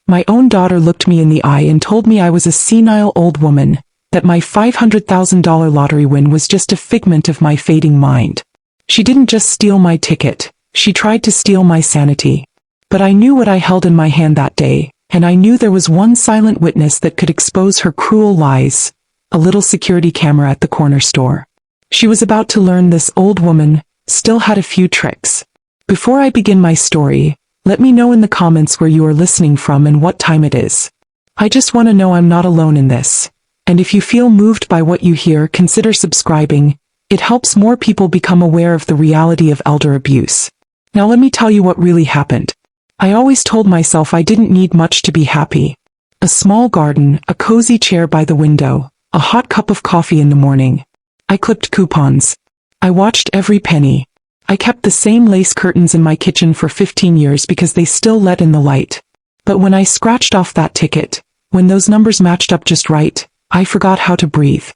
My own daughter looked me in the eye and told me I was a senile old woman, that my $500,000 lottery win was just a figment of my fading mind. She didn't just steal my ticket, she tried to steal my sanity. But I knew what I held in my hand that day, and I knew there was one silent witness that could expose her cruel lies: a little security camera at the corner store. She was about to learn this old woman still had a few tricks. Before I begin my story, let me know in the comments where you are listening from and what time it is. I just want to know I'm not alone in this. And if you feel moved by what you hear, consider subscribing. It helps more people become aware of the reality of elder abuse. Now let me tell you what really happened. I always told myself I didn't need much to be happy. A small garden, a cozy chair by the window, a hot cup of coffee in the morning. I clipped coupons. I watched every penny. I kept the same lace curtains in my kitchen for 15 years because they still let in the light. But when I scratched off that ticket, when those numbers matched up just right, I forgot how to breathe.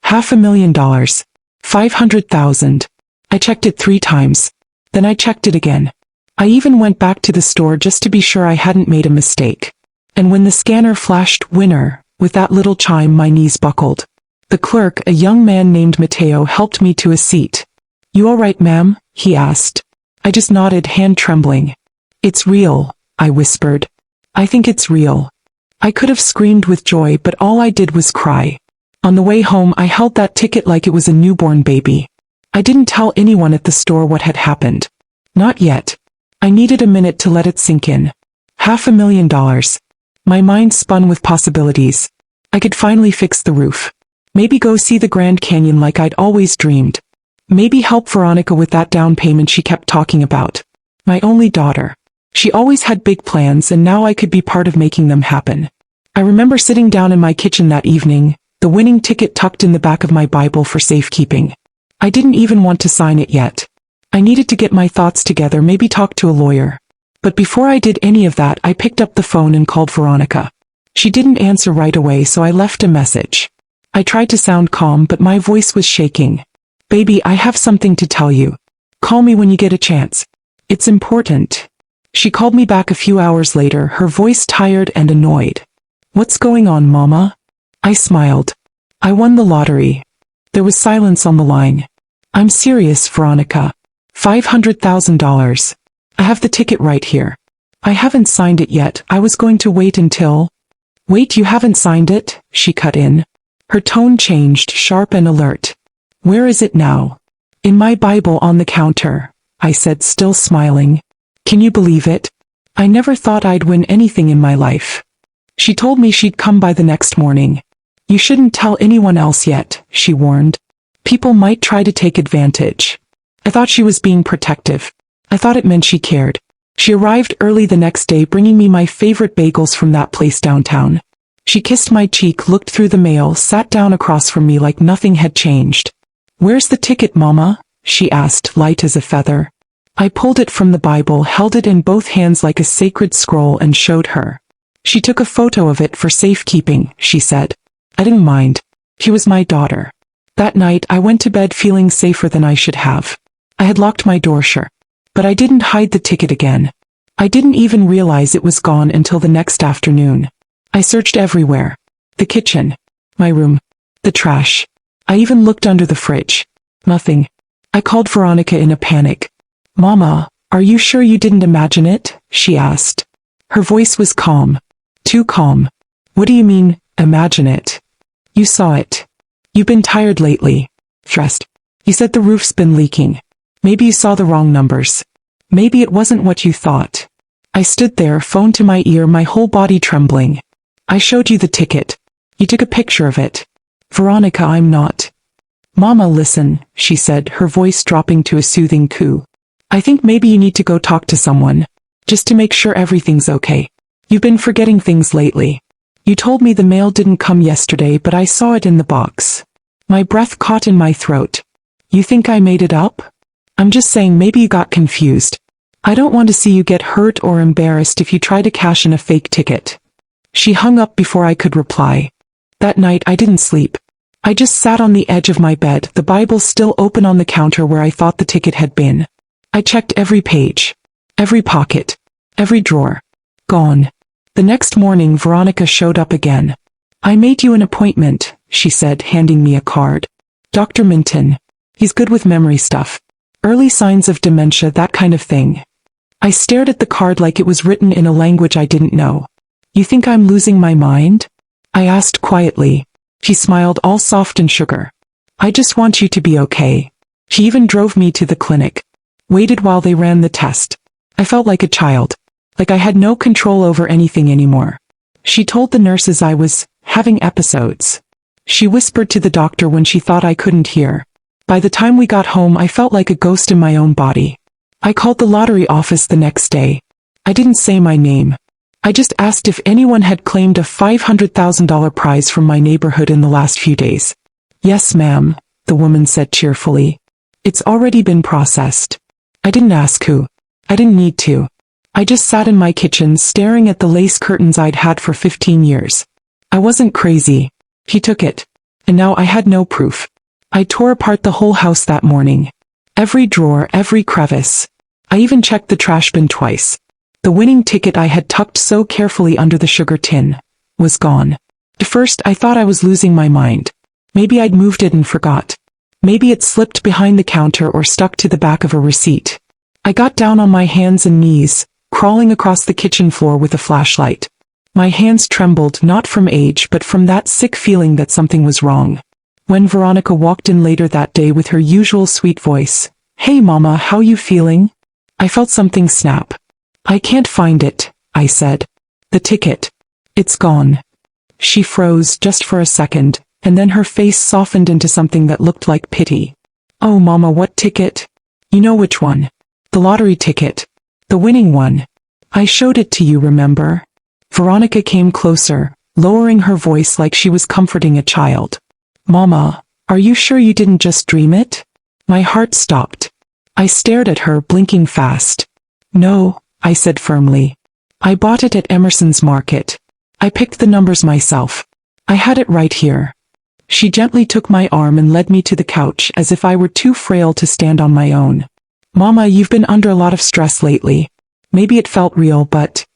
$500,000. 500,000. I checked it 3 times. Then I checked it again. I even went back to the store just to be sure I hadn't made a mistake. And when the scanner flashed winner, with that little chime, my knees buckled. The clerk, a young man named Mateo, helped me to a seat. "You all right, ma'am?" he asked. I just nodded, hand trembling. "It's real," I whispered. "I think it's real." I could have screamed with joy, but all I did was cry. On the way home, I held that ticket like it was a newborn baby. I didn't tell anyone at the store what had happened. Not yet. I needed a minute to let it sink in. $500,000. My mind spun with possibilities. I could finally fix the roof. Maybe go see the Grand Canyon like I'd always dreamed. Maybe help Veronica with that down payment she kept talking about. My only daughter. She always had big plans, and now I could be part of making them happen. I remember sitting down in my kitchen that evening, the winning ticket tucked in the back of my Bible for safekeeping. I didn't even want to sign it yet. I needed to get my thoughts together, maybe talk to a lawyer. But before I did any of that, I picked up the phone and called Veronica. She didn't answer right away, so I left a message. I tried to sound calm, but my voice was shaking. "Baby, I have something to tell you. Call me when you get a chance. It's important." She called me back a few hours later, her voice tired and annoyed. "What's going on, Mama?" I smiled. "I won the lottery." There was silence on the line. "I'm serious, Veronica. $500,000. I have the ticket right here. I haven't signed it yet. I was going to wait until—" "Wait, you haven't signed it?" she cut in. Her tone changed, sharp and alert. "Where is it now?" "In my Bible on the counter," I said, still smiling. Can you believe it? I never thought I'd win anything in my life. She told me she'd come by the next morning. "You shouldn't tell anyone else yet," she warned. "People might try to take advantage." I thought she was being protective. I thought it meant she cared. She arrived early the next day, bringing me my favorite bagels from that place downtown. She kissed my cheek, looked through the mail, sat down across from me like nothing had changed. "Where's the ticket, Mama?" she asked, light as a feather. I pulled it from the Bible, held it in both hands like a sacred scroll, and showed her. She took a photo of it for safekeeping, she said. I didn't mind. She was my daughter. That night, I went to bed feeling safer than I should have. I had locked my door sure. But I didn't hide the ticket again. I didn't even realize it was gone until the next afternoon. I searched everywhere. The kitchen. My room. The trash. I even looked under the fridge. Nothing. I called Veronica in a panic. "Mama, are you sure you didn't imagine it?" she asked. Her voice was calm. Too calm. "What do you mean, imagine it?" "You saw it. You've been tired lately. Stressed. You said the roof's been leaking. Maybe you saw the wrong numbers. Maybe it wasn't what you thought." I stood there, phone to my ear, my whole body trembling. "I showed you the ticket. You took a picture of it. Veronica, I'm not." "Mama, listen," she said, her voice dropping to a soothing coo. "I think maybe you need to go talk to someone. Just to make sure everything's okay. You've been forgetting things lately. You told me the mail didn't come yesterday, but I saw it in the box." My breath caught in my throat. "You think I made it up?" "I'm just saying maybe you got confused. I don't want to see you get hurt or embarrassed if you try to cash in a fake ticket." She hung up before I could reply. That night I didn't sleep. I just sat on the edge of my bed, the Bible still open on the counter where I thought the ticket had been. I checked every page, every pocket, every drawer. Gone. The next morning Veronica showed up again. "I made you an appointment," she said, handing me a card. "Dr. Minton. He's good with memory stuff. Early signs of dementia, that kind of thing." I stared at the card like it was written in a language I didn't know. "You think I'm losing my mind?" I asked quietly. She smiled, all soft and sugar. "I just want you to be okay." She even drove me to the clinic. Waited while they ran the test. I felt like a child. Like I had no control over anything anymore. She told the nurses I was having episodes. She whispered to the doctor when she thought I couldn't hear. By the time we got home, I felt like a ghost in my own body. I called the lottery office the next day. I didn't say my name. I just asked if anyone had claimed a $500,000 prize from my neighborhood in the last few days. "Yes, ma'am," the woman said cheerfully. "It's already been processed." I didn't ask who. I didn't need to. I just sat in my kitchen staring at the lace curtains I'd had for 15 years. I wasn't crazy. He took it. And now I had no proof. I tore apart the whole house that morning. Every drawer, every crevice. I even checked the trash bin twice. The winning ticket I had tucked so carefully under the sugar tin was gone. At first I thought I was losing my mind. Maybe I'd moved it and forgot. Maybe it slipped behind the counter or stuck to the back of a receipt. I got down on my hands and knees, crawling across the kitchen floor with a flashlight. My hands trembled, not from age but from that sick feeling that something was wrong. When Veronica walked in later that day with her usual sweet voice, "Hey Mama, how you feeling?" I felt something snap. "I can't find it," I said. "The ticket. It's gone." She froze just for a second, and then her face softened into something that looked like pity. "Oh Mama, what ticket?" "You know which one. The lottery ticket. The winning one. I showed it to you, remember?" Veronica came closer, lowering her voice like she was comforting a child. "Mama, are you sure you didn't just dream it?" My heart stopped. I stared at her, blinking fast. "No," I said firmly. "I bought it at Emerson's Market. I picked the numbers myself. I had it right here." She gently took my arm and led me to the couch as if I were too frail to stand on my own. "Mama, you've been under a lot of stress lately. Maybe it felt real, but..."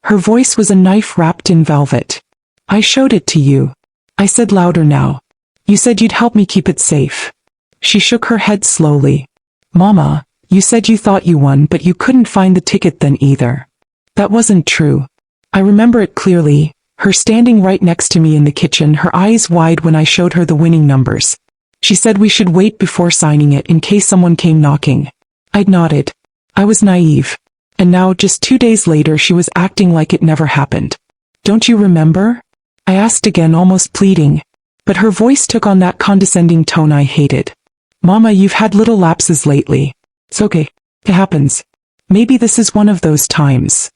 Her voice was a knife wrapped in velvet. "I showed it to you," I said louder now. "You said you'd help me keep it safe." She shook her head slowly. "Mama, you said you thought you won, but you couldn't find the ticket then either." That wasn't true. I remember it clearly, her standing right next to me in the kitchen, her eyes wide when I showed her the winning numbers. She said we should wait before signing it in case someone came knocking. I'd nodded. I was naive. And now, just 2 days later, she was acting like it never happened. "Don't you remember?" I asked again, almost pleading. But her voice took on that condescending tone I hated. "Mama, you've had little lapses lately. It's okay. It happens. Maybe this is one of those times."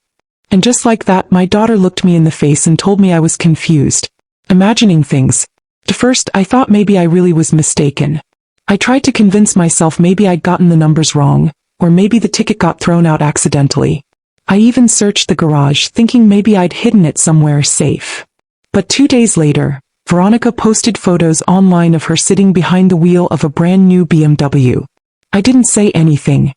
And just like that, my daughter looked me in the face and told me I was confused, imagining things. At first, I thought maybe I really was mistaken. I tried to convince myself maybe I'd gotten the numbers wrong, or maybe the ticket got thrown out accidentally. I even searched the garage, thinking maybe I'd hidden it somewhere safe. But 2 days later, Veronica posted photos online of her sitting behind the wheel of a brand new BMW. I didn't say anything.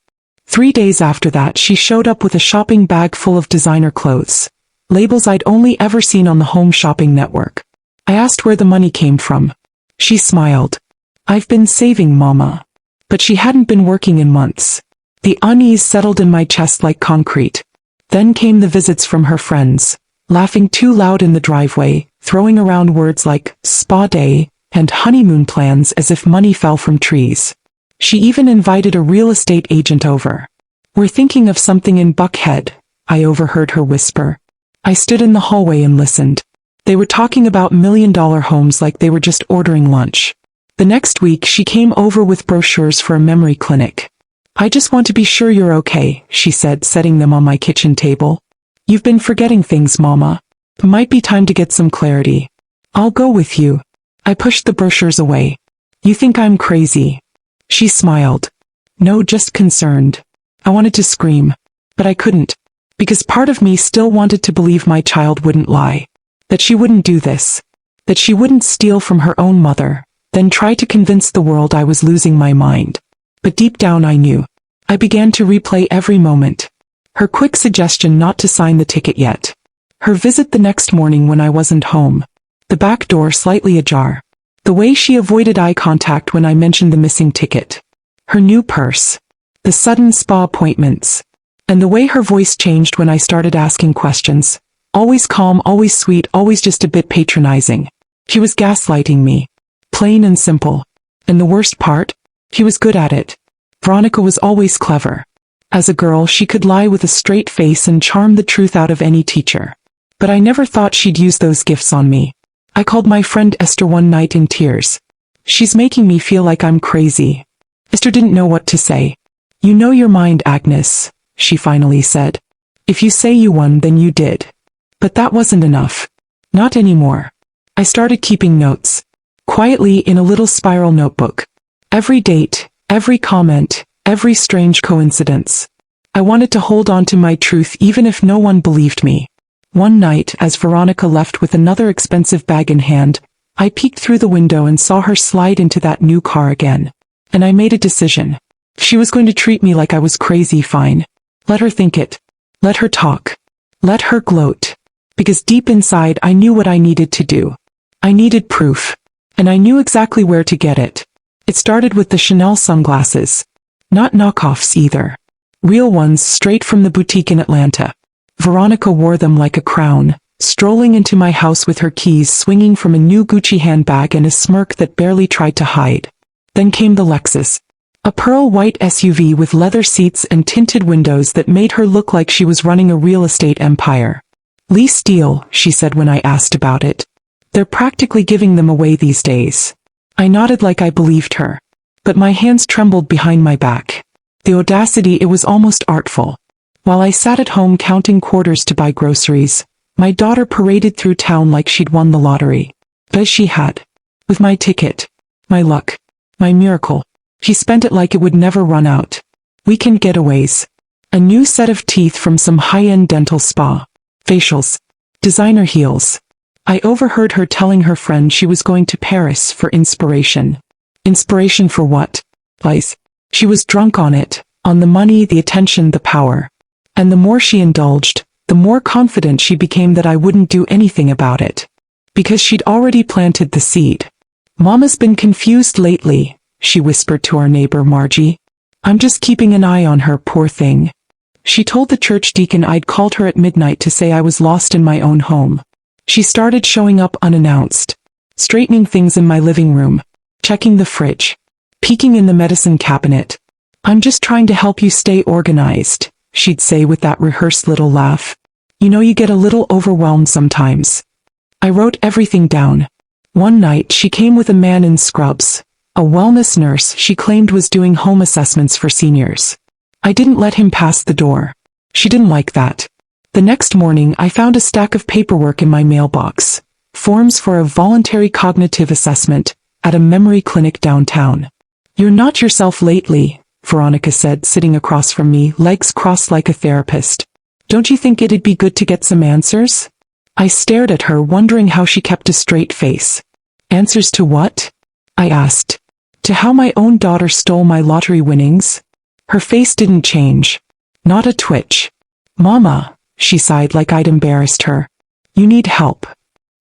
3 days after that, she showed up with a shopping bag full of designer clothes. Labels I'd only ever seen on the Home Shopping Network. I asked where the money came from. She smiled. "I've been saving, Mama." But she hadn't been working in months. The unease settled in my chest like concrete. Then came the visits from her friends, laughing too loud in the driveway, throwing around words like spa day and honeymoon plans as if money fell from trees. She even invited a real estate agent over. "We're thinking of something in Buckhead," I overheard her whisper. I stood in the hallway and listened. They were talking about million-dollar homes like they were just ordering lunch. The next week she came over with brochures for a memory clinic. "I just want to be sure you're okay," she said, setting them on my kitchen table. "You've been forgetting things, Mama. It might be time to get some clarity." "I'll go with you." I pushed the brochures away. "You think I'm crazy?" She smiled. "No, just concerned." I wanted to scream, but I couldn't, because part of me still wanted to believe my child wouldn't lie, that she wouldn't do this, that she wouldn't steal from her own mother, then try to convince the world I was losing my mind. But deep down I knew. I began to replay every moment. Her quick suggestion not to sign the ticket yet. Her visit the next morning when I wasn't home. The back door slightly ajar. The way she avoided eye contact when I mentioned the missing ticket. Her new purse. The sudden spa appointments. And the way her voice changed when I started asking questions. Always calm, always sweet, always just a bit patronizing. He was gaslighting me. Plain and simple. And the worst part? He was good at it. Veronica was always clever. As a girl, she could lie with a straight face and charm the truth out of any teacher. But I never thought she'd use those gifts on me. I called my friend Esther one night in tears. She's making me feel like I'm crazy. Esther didn't know what to say. You know your mind, Agnes, she finally said. If you say you won, then you did. But that wasn't enough. Not anymore. I started keeping notes. Quietly in a little spiral notebook. Every date, every comment, every strange coincidence. I wanted to hold on to my truth even if no one believed me. One night, as Veronica left with another expensive bag in hand, I peeked through the window and saw her slide into that new car again. And I made a decision. If she was going to treat me like I was crazy, fine. Let her think it. Let her talk. Let her gloat. Because deep inside I knew what I needed to do. I needed proof. And I knew exactly where to get it. It started with the Chanel sunglasses. Not knockoffs either. Real ones straight from the boutique in Atlanta. Veronica wore them like a crown, strolling into my house with her keys swinging from a new Gucci handbag and a smirk that barely tried to hide. Then came the Lexus. A pearl white SUV with leather seats and tinted windows that made her look like she was running a real estate empire. Lease deal, she said when I asked about it. They're practically giving them away these days. I nodded like I believed her. But my hands trembled behind my back. The audacity, it was almost artful. While I sat at home counting quarters to buy groceries, my daughter paraded through town like she'd won the lottery. But she had. With my ticket. My luck. My miracle. She spent it like it would never run out. Weekend getaways. A new set of teeth from some high-end dental spa. Facials. Designer heels. I overheard her telling her friend she was going to Paris for inspiration. Inspiration for what? Lies. She was drunk on it. On the money, the attention, the power. And the more she indulged, the more confident she became that I wouldn't do anything about it. Because she'd already planted the seed. Mama's been confused lately, she whispered to our neighbor Margie. I'm just keeping an eye on her, poor thing. She told the church deacon I'd called her at midnight to say I was lost in my own home. She started showing up unannounced. Straightening things in my living room. Checking the fridge. Peeking in the medicine cabinet. I'm just trying to help you stay organized, she'd say with that rehearsed little laugh. You know, you get a little overwhelmed sometimes. I wrote everything down. One night she came with a man in scrubs. A wellness nurse she claimed was doing home assessments for seniors. I didn't let him pass the door. She didn't like that. The next morning I found a stack of paperwork in my mailbox. Forms for a voluntary cognitive assessment at a memory clinic downtown. You're not yourself lately, Veronica said, sitting across from me, legs crossed like a therapist. Don't you think it'd be good to get some answers? I stared at her, wondering how she kept a straight face. Answers to what? I asked. To how my own daughter stole my lottery winnings? Her face didn't change. Not a twitch. Mama, she sighed like I'd embarrassed her. You need help.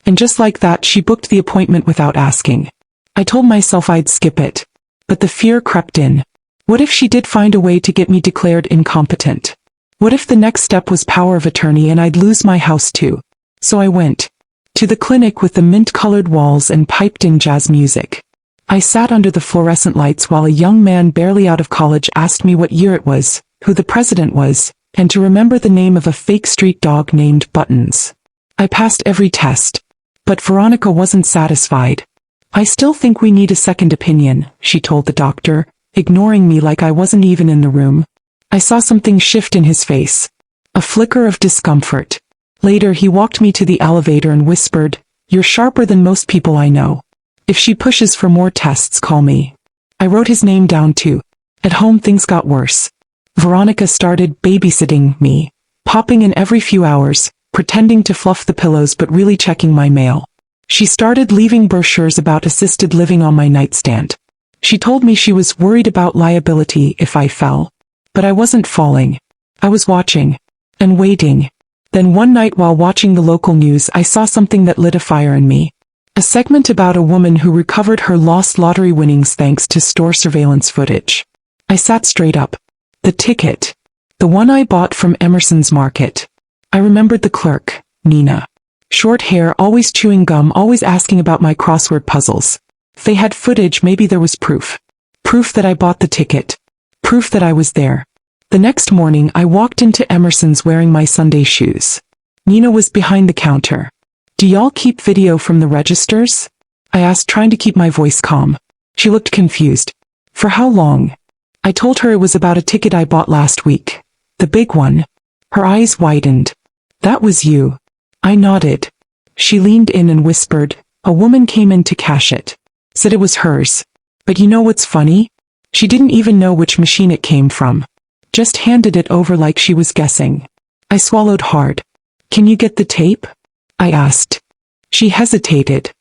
And just like that she booked the appointment without asking. I told myself I'd skip it. But the fear crept in. What if she did find a way to get me declared incompetent? What if the next step was power of attorney and I'd lose my house too? So I went to the clinic with the mint-colored walls and piped-in jazz music. I sat under the fluorescent lights while a young man barely out of college asked me what year it was, who the president was, and to remember the name of a fake street dog named Buttons. I passed every test. But Veronica wasn't satisfied. I still think we need a second opinion, she told the doctor, ignoring me like I wasn't even in the room. I saw something shift in his face. A flicker of discomfort. Later he walked me to the elevator and whispered, "You're sharper than most people I know. If she pushes for more tests, call me." I wrote his name down too. At home things got worse. Veronica started babysitting me, popping in every few hours, pretending to fluff the pillows but really checking my mail. She started leaving brochures about assisted living on my nightstand. She told me she was worried about liability if I fell. But I wasn't falling. I was watching. And waiting. Then one night while watching the local news, I saw something that lit a fire in me. A segment about a woman who recovered her lost lottery winnings thanks to store surveillance footage. I sat straight up. The ticket. The one I bought from Emerson's Market. I remembered the clerk, Nina. Short hair, always chewing gum, always asking about my crossword puzzles. If they had footage, maybe there was proof. Proof that I bought the ticket. Proof that I was there. The next morning, I walked into Emerson's wearing my Sunday shoes. Nina was behind the counter. "Do y'all keep video from the registers?" I asked, trying to keep my voice calm. She looked confused. "For how long?" I told her it was about a ticket I bought last week. The big one. Her eyes widened. "That was you." I nodded. She leaned in and whispered, "A woman came in to cash it. Said it was hers. But you know what's funny? She didn't even know which machine it came from. Just handed it over like she was guessing." I swallowed hard. "Can you get the tape?" I asked. She hesitated.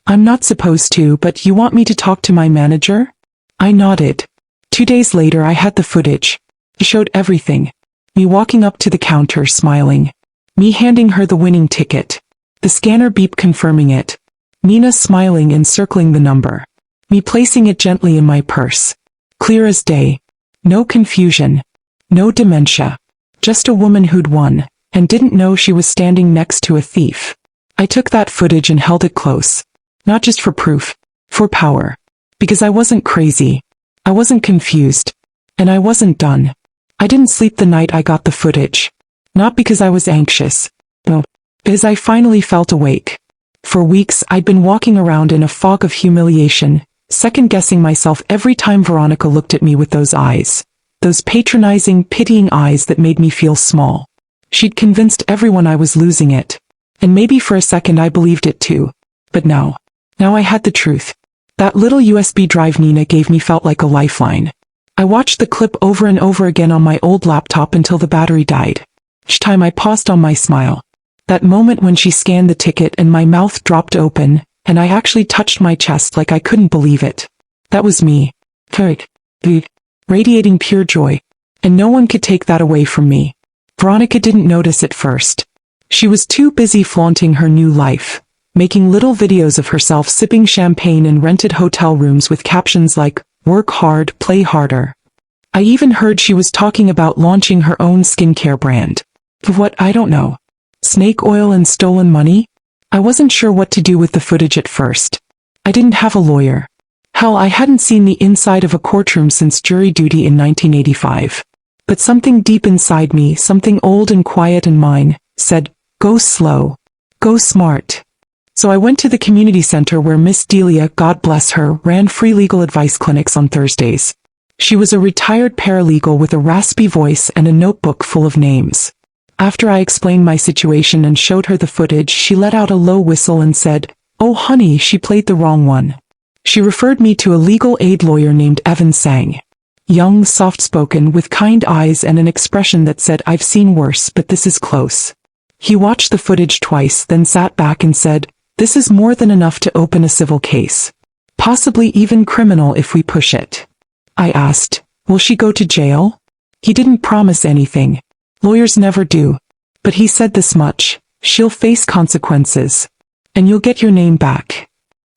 "I'm not supposed to, but you want me to talk to my manager?" I nodded. 2 days later I had the footage. It showed everything. Me walking up to the counter smiling. Me handing her the winning ticket. The scanner beep confirming it. Nina smiling and circling the number. Me placing it gently in my purse. Clear as day. No confusion. No dementia. Just a woman who'd won, and didn't know she was standing next to a thief. I took that footage and held it close. Not just for proof. For power. Because I wasn't crazy. I wasn't confused. And I wasn't done. I didn't sleep the night I got the footage. Not because I was anxious. No. Because I finally felt awake. For weeks I'd been walking around in a fog of humiliation, second-guessing myself every time Veronica looked at me with those eyes. Those patronizing, pitying eyes that made me feel small. She'd convinced everyone I was losing it. And maybe for a second I believed it too. But now I had the truth. That little USB drive Nina gave me felt like a lifeline. I watched the clip over and over again on my old laptop until the battery died. Each time I paused on my smile. That moment when she scanned the ticket and my mouth dropped open, and I actually touched my chest like I couldn't believe it. That was me. Radiating pure joy. And no one could take that away from me. Veronica didn't notice at first. She was too busy flaunting her new life, making little videos of herself sipping champagne in rented hotel rooms with captions like, "Work hard, play harder." I even heard she was talking about launching her own skincare brand. What, I don't know. Snake oil and stolen money? I wasn't sure what to do with the footage at first. I didn't have a lawyer. Hell, I hadn't seen the inside of a courtroom since jury duty in 1985. But something deep inside me, something old and quiet and mine, said, "Go slow. Go smart." So I went to the community center where Miss Delia, God bless her, ran free legal advice clinics on Thursdays. She was a retired paralegal with a raspy voice and a notebook full of names. After I explained my situation and showed her the footage, she let out a low whistle and said, "Oh honey, she played the wrong one." She referred me to a legal aid lawyer named Evan Sang. Young, soft-spoken, with kind eyes and an expression that said, "I've seen worse, but this is close." He watched the footage twice, then sat back and said, "This is more than enough to open a civil case. Possibly even criminal if we push it." I asked, "Will she go to jail?" He didn't promise anything. Lawyers never do. But he said this much: "She'll face consequences. And you'll get your name back."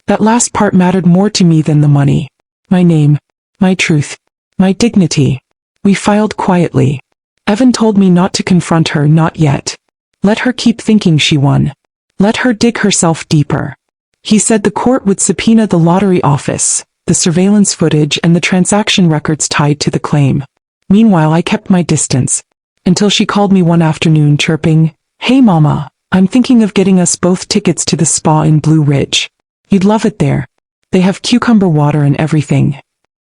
That last part mattered more to me than the money. My name. My truth. My dignity. We filed quietly. Evan told me not to confront her, not yet. Let her keep thinking she won. Let her dig herself deeper. He said the court would subpoena the lottery office, the surveillance footage and the transaction records tied to the claim. Meanwhile I kept my distance. Until she called me one afternoon chirping, "Hey mama, I'm thinking of getting us both tickets to the spa in Blue Ridge. You'd love it there. They have cucumber water and everything."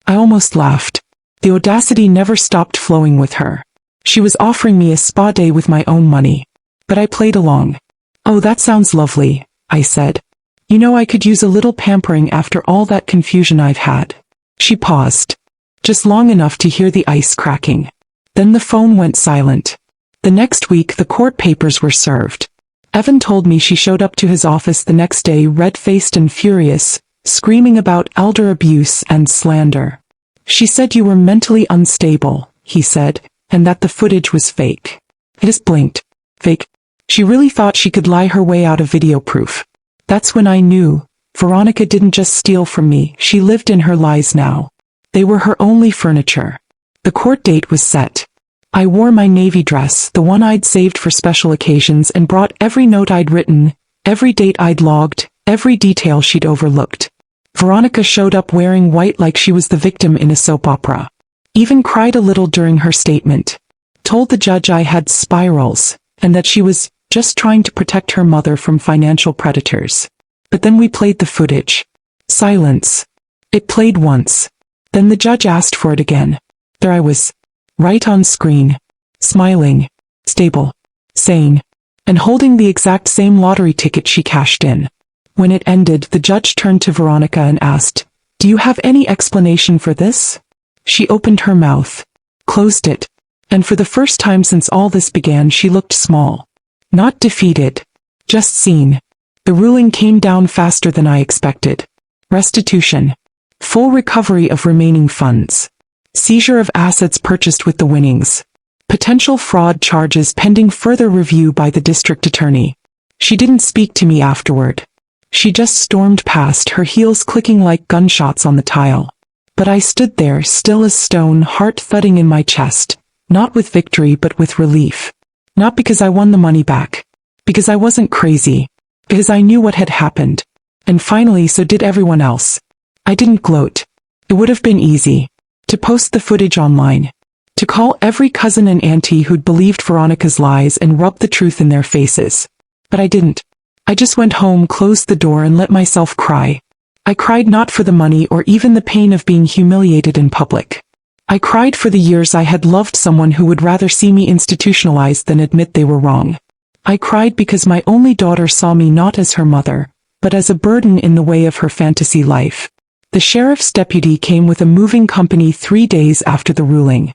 I almost laughed. The audacity never stopped flowing with her. She was offering me a spa day with my own money. But I played along. "Oh, that sounds lovely," I said. "You know, I could use a little pampering after all that confusion I've had." She paused. Just long enough to hear the ice cracking. Then the phone went silent. The next week the court papers were served. Evan told me she showed up to his office the next day red-faced and furious, screaming about elder abuse and slander. "She said you were mentally unstable," he said, "and that the footage was fake." I just blinked. Fake? She really thought she could lie her way out of video proof. That's when I knew Veronica didn't just steal from me, she lived in her lies now. They were her only furniture. The court date was set. I wore my navy dress, the one I'd saved for special occasions, and brought every note I'd written, every date I'd logged, every detail she'd overlooked. Veronica showed up wearing white like she was the victim in a soap opera. Even cried a little during her statement. Told the judge I had spirals, and that she was just trying to protect her mother from financial predators. But then we played the footage. Silence. It played once. Then the judge asked for it again. There I was. Right on screen. Smiling. Stable. Sane. And holding the exact same lottery ticket she cashed in. When it ended, the judge turned to Veronica and asked, "Do you have any explanation for this?" She opened her mouth. Closed it. And for the first time since all this began, she looked small. Not defeated. Just seen. The ruling came down faster than I expected. Restitution. Full recovery of remaining funds. Seizure of assets purchased with the winnings. Potential fraud charges pending further review by the district attorney. She didn't speak to me afterward. She just stormed past, her heels clicking like gunshots on the tile. But I stood there, still as stone, heart thudding in my chest. Not with victory, but with relief. Not because I won the money back. Because I wasn't crazy. Because I knew what had happened. And finally, so did everyone else. I didn't gloat. It would have been easy. To post the footage online. To call every cousin and auntie who'd believed Veronica's lies and rub the truth in their faces. But I didn't. I just went home, closed the door, and let myself cry. I cried not for the money or even the pain of being humiliated in public. I cried for the years I had loved someone who would rather see me institutionalized than admit they were wrong. I cried because my only daughter saw me not as her mother, but as a burden in the way of her fantasy life. The sheriff's deputy came with a moving company 3 days after the ruling.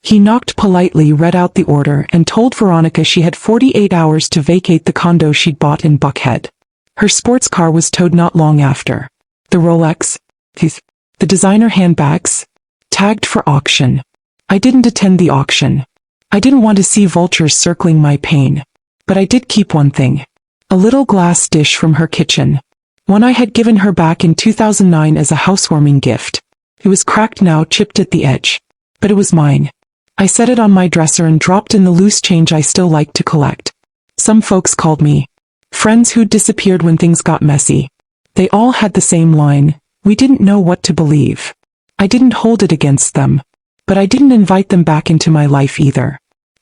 He knocked politely, read out the order, and told Veronica she had 48 hours to vacate the condo she'd bought in Buckhead. Her sports car was towed not long after. The Rolex, the designer handbags, tagged for auction. I didn't attend the auction. I didn't want to see vultures circling my pain. But I did keep one thing. A little glass dish from her kitchen. One I had given her back in 2009 as a housewarming gift. It was cracked now, chipped at the edge. But it was mine. I set it on my dresser and dropped in the loose change I still liked to collect. Some folks called me friends who'd disappeared when things got messy. They all had the same line: we didn't know what to believe. I didn't hold it against them. But I didn't invite them back into my life either.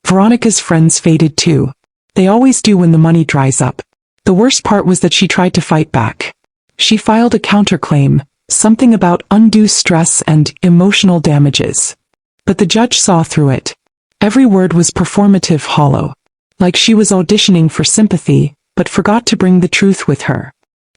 Veronica's friends faded too. They always do when the money dries up. The worst part was that she tried to fight back. She filed a counterclaim, something about undue stress and emotional damages. But the judge saw through it. Every word was performative, hollow. Like she was auditioning for sympathy, but forgot to bring the truth with her.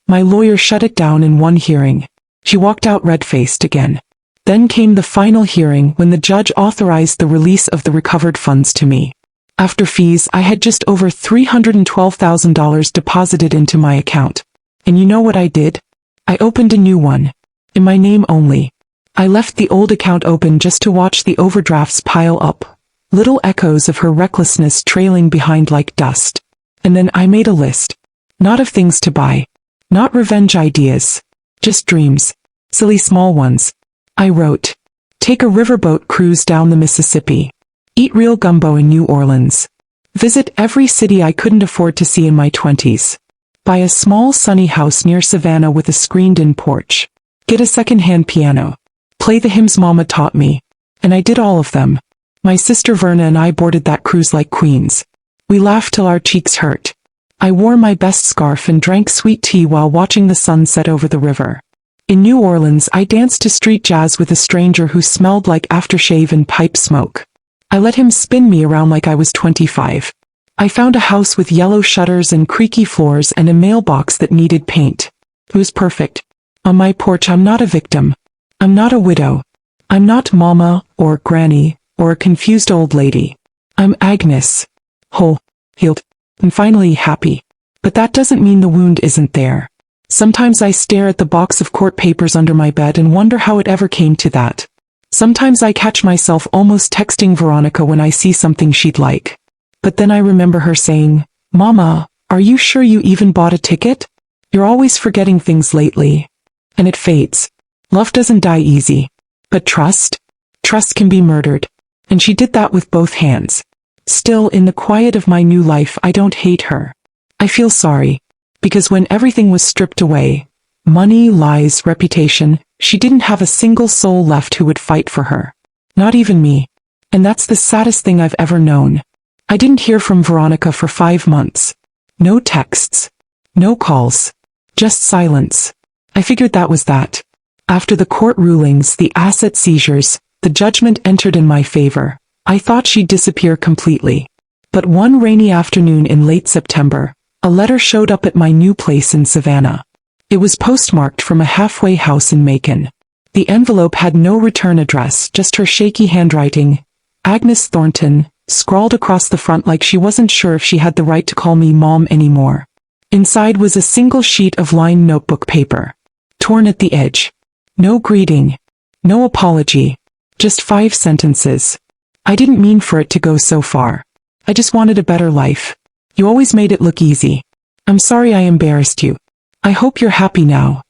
My lawyer shut it down in one hearing. She walked out red-faced again. Then came the final hearing when the judge authorized the release of the recovered funds to me. After fees, I had just over $312,000 deposited into my account. And you know what I did? I opened a new one. In my name only. I left the old account open just to watch the overdrafts pile up. Little echoes of her recklessness trailing behind like dust. And then I made a list. Not of things to buy. Not revenge ideas. Just dreams. Silly small ones. I wrote. Take a riverboat cruise down the Mississippi. Eat real gumbo in New Orleans. Visit every city I couldn't afford to see in my 20s. Buy a small sunny house near Savannah with a screened-in porch. Get a second-hand piano. Play the hymns Mama taught me. And I did all of them. My sister Verna and I boarded that cruise like queens. We laughed till our cheeks hurt. I wore my best scarf and drank sweet tea while watching the sun set over the river. In New Orleans, I danced to street jazz with a stranger who smelled like aftershave and pipe smoke. I let him spin me around like I was 25. I found a house with yellow shutters and creaky floors and a mailbox that needed paint. It was perfect. On my porch, I'm not a victim. I'm not a widow. I'm not Mama, or Granny, or a confused old lady. I'm Agnes. Whole, healed, and finally happy. But that doesn't mean the wound isn't there. Sometimes I stare at the box of court papers under my bed and wonder how it ever came to that. Sometimes I catch myself almost texting Veronica when I see something she'd like. But then I remember her saying, Mama, are you sure you even bought a ticket? You're always forgetting things lately. And it fades. Love doesn't die easy. But trust? Trust can be murdered. And she did that with both hands. Still, in the quiet of my new life, I don't hate her. I feel sorry. Because when everything was stripped away, money, lies, reputation, she didn't have a single soul left who would fight for her. Not even me. And that's the saddest thing I've ever known. I didn't hear from Veronica for 5 months. No texts. No calls. Just silence. I figured that was that. After the court rulings, the asset seizures, the judgment entered in my favor, I thought she'd disappear completely. But one rainy afternoon in late September, a letter showed up at my new place in Savannah. It was postmarked from a halfway house in Macon. The envelope had no return address, just her shaky handwriting, Agnes Thornton, scrawled across the front like she wasn't sure if she had the right to call me Mom anymore. Inside was a single sheet of lined notebook paper, torn at the edge. No greeting. No apology. Just 5 sentences. I didn't mean for it to go so far. I just wanted a better life. You always made it look easy. I'm sorry I embarrassed you. I hope you're happy now.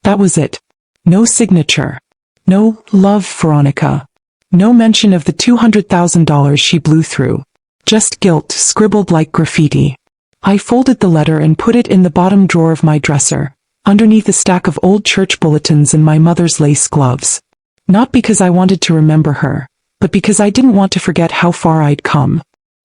That was it. No signature. No, love, Veronica. No mention of the $200,000 she blew through. Just guilt scribbled like graffiti. I folded the letter and put it in the bottom drawer of my dresser, underneath a stack of old church bulletins and my mother's lace gloves. Not because I wanted to remember her, but because I didn't want to forget how far I'd come.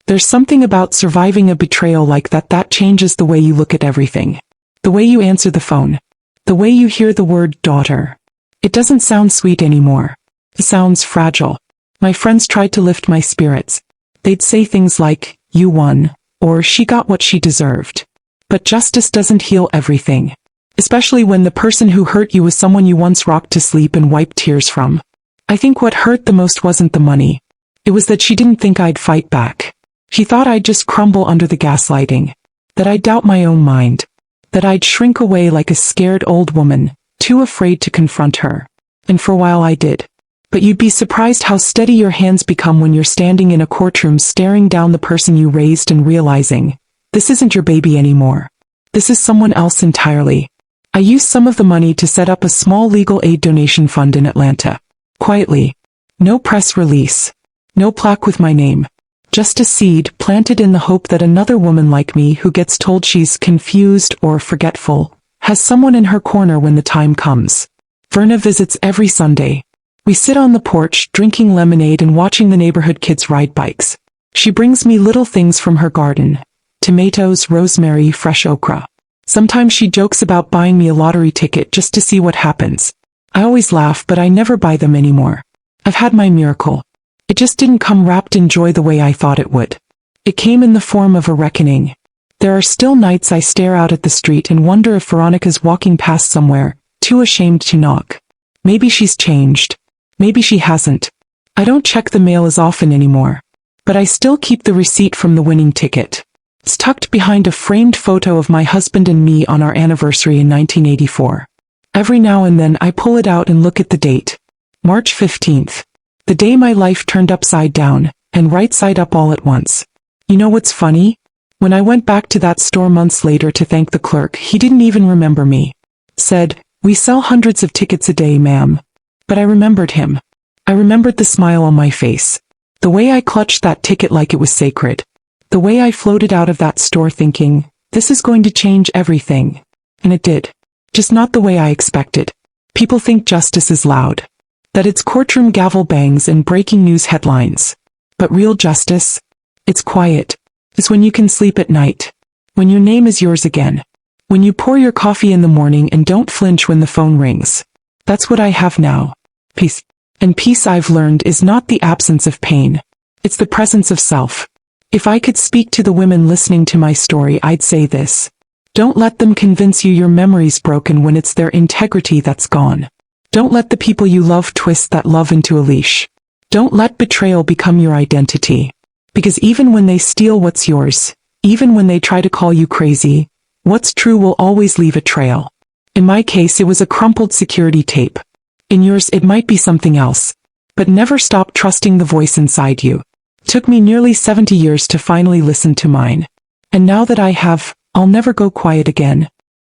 There's something about surviving a betrayal like that changes the way you look at everything. The way you answer the phone. The way you hear the word daughter. It doesn't sound sweet anymore. It sounds fragile. My friends tried to lift my spirits. They'd say things like, you won, or she got what she deserved. But justice doesn't heal everything. Especially when the person who hurt you was someone you once rocked to sleep and wiped tears from. I think what hurt the most wasn't the money. It was that she didn't think I'd fight back. She thought I'd just crumble under the gaslighting. That I'd doubt my own mind. That I'd shrink away like a scared old woman, too afraid to confront her. And for a while I did. But you'd be surprised how steady your hands become when you're standing in a courtroom staring down the person you raised and realizing, this isn't your baby anymore. This is someone else entirely. I used some of the money to set up a small legal aid donation fund in Atlanta. Quietly. No press release. No plaque with my name. Just a seed planted in the hope that another woman like me who gets told she's confused or forgetful has someone in her corner when the time comes. Verna visits every Sunday. We sit on the porch drinking lemonade and watching the neighborhood kids ride bikes. She brings me little things from her garden. Tomatoes, rosemary, fresh okra. Sometimes she jokes about buying me a lottery ticket just to see what happens. I always laugh, but I never buy them anymore. I've had my miracle. It just didn't come wrapped in joy the way I thought it would. It came in the form of a reckoning. There are still nights I stare out at the street and wonder if Veronica's walking past somewhere, too ashamed to knock. Maybe she's changed. Maybe she hasn't. I don't check the mail as often anymore. But I still keep the receipt from the winning ticket. It's tucked behind a framed photo of my husband and me on our anniversary in 1984. Every now and then I pull it out and look at the date. March 15th. The day my life turned upside down, and right side up all at once. You know what's funny? When I went back to that store months later to thank the clerk, he didn't even remember me. Said, we sell hundreds of tickets a day, ma'am. But I remembered him. I remembered the smile on my face. The way I clutched that ticket like it was sacred. The way I floated out of that store thinking, this is going to change everything. And it did. Just not the way I expected. People think justice is loud. That it's courtroom gavel bangs and breaking news headlines. But real justice? It's quiet. It's when you can sleep at night. When your name is yours again. When you pour your coffee in the morning and don't flinch when the phone rings. That's what I have now. Peace. And peace, I've learned, is not the absence of pain. It's the presence of self. If I could speak to the women listening to my story, I'd say this. Don't let them convince you your memory's broken when it's their integrity that's gone. Don't let the people you love twist that love into a leash. Don't let betrayal become your identity. Because even when they steal what's yours, even when they try to call you crazy, what's true will always leave a trail. In my case, it was a crumpled security tape. In yours, it might be something else. But never stop trusting the voice inside you. Took me nearly 70 years to finally listen to mine. And now that I have, I'll never go quiet again.